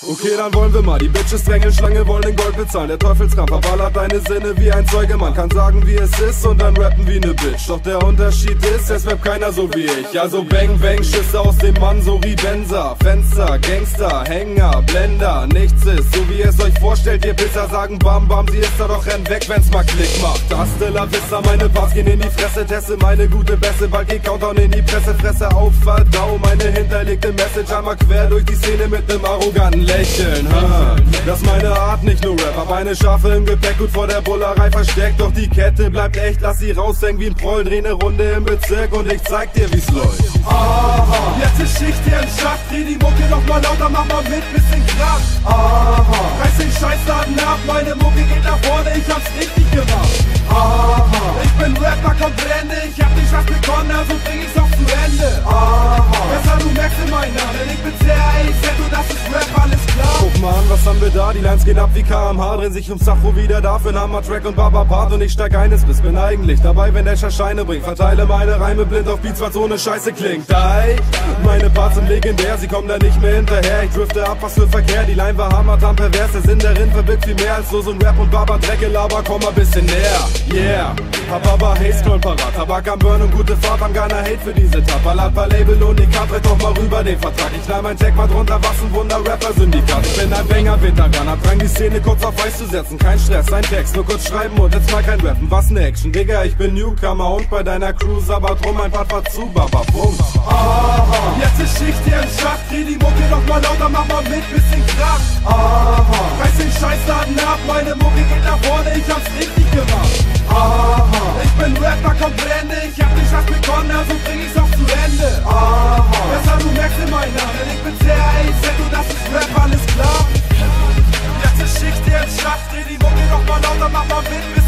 Okay, dann wollen wir mal. Die Bitches drängeln Schlange, wollen den Gold bezahlen. Der Teufelskram verballert deine Sinne wie ein Zeuge. Man kann sagen, wie es ist und dann rappen wie ne Bitch. Doch der Unterschied ist, es rappt keiner so wie ich. Also bang, bang, Schüsse aus dem Mann, so wie Benzer. Fenster, Gangster, Hänger, Blender. Nichts ist, so wie ihr es euch vorstellt. Ihr Pisser sagen bam, bam, sie ist da doch, renn weg, wenn's mal Klick macht. Hasta la vista, meine Parts gehen in die Fresse. Teste meine gute Beste, bald geht Countdown in die Presse. Fresse auf, verdau meine hinterlegte Message. Einmal quer durch die Szene mit nem arroganten Lächeln, das ist meine Art, nicht nur Rap. Hab eine Schafe im Gepäck, gut vor der Bullerei versteckt. Doch die Kette bleibt echt, lass sie raushängen wie ein Proll. Dreh ne Runde im Bezirk und ich zeig dir, wie's läuft. Aha, jetzt ist Schicht hier im Schacht. Dreh die Mucke noch mal lauter, mach mal mit, bisschen Kraft. Aha, reiß den Scheißladen ab, meine Mucke geht nach vorne, ich hab's richtig gemacht. Aha, ich bin Rapper, kommt Blende, ich hab nicht was begonnen, also bring ich's auch zu Ende. Aha, besser du merkst in meinen Namen, ich bin CRA, du, das ist Rap, alles klar. Guck mal an, was haben wir da? Die Lines gehen ab wie kmh, drehen sich ums Sacho wieder da für einen Hammer-Track und Baba-Part. Und ich steig eines bis bin eigentlich dabei, wenn der Scheine bringt. Verteile meine Reime blind auf Beats, was ohne Scheiße klingt. Ei, meine Parts sind legendär, sie kommen da nicht mehr hinterher. Ich drifte ab, was für Verkehr, die Line war hammertam pervers. Der Sinn darin verbirgt viel mehr als so ein Rap und Baba-Dreck-Gelaber. Komm mal bisschen näher, yeah. Hab aber Haze-Scroll parat, Tabak am Burn und gute Fahrt, am Ghana Hate für diese Tat. Ballert bei Label und die Karte, doch mal rüber den Vertrag. Ich knall mein Tag mal drunter, was ein Wunder-Rapper-Syndikat. Ich bin ein Banger-Veteran, hab Drang, die Szene kurz auf Eis zu setzen. Kein Stress, ein Text, nur kurz schreiben und jetzt mal kein Rappen. Was ne Action, Digga, ich bin Newcomer und bei deiner Crew aber drum ein Part war zu, Baba, Punkt. Aha, jetzt ist Schicht hier im Schacht. Dreh die Mucke noch mal lauter, mach mal mit, bisschen Kraft. Aha, reiß den Scheißladen ab, meine Mucke geht nach vorne, ich hab's richtig gemacht. Aha, ich bin Rapper, kommt Blende, ich hab nicht was begonnen, also bring ich's auch zu Ende. Aha, besser du merkst in meinen Namen, ich bin CRA, du, das ist Rap, alles klar. Jetzt ist Schicht hier im Schacht, dreh die Mucke noch mal lauter, mach mal mit.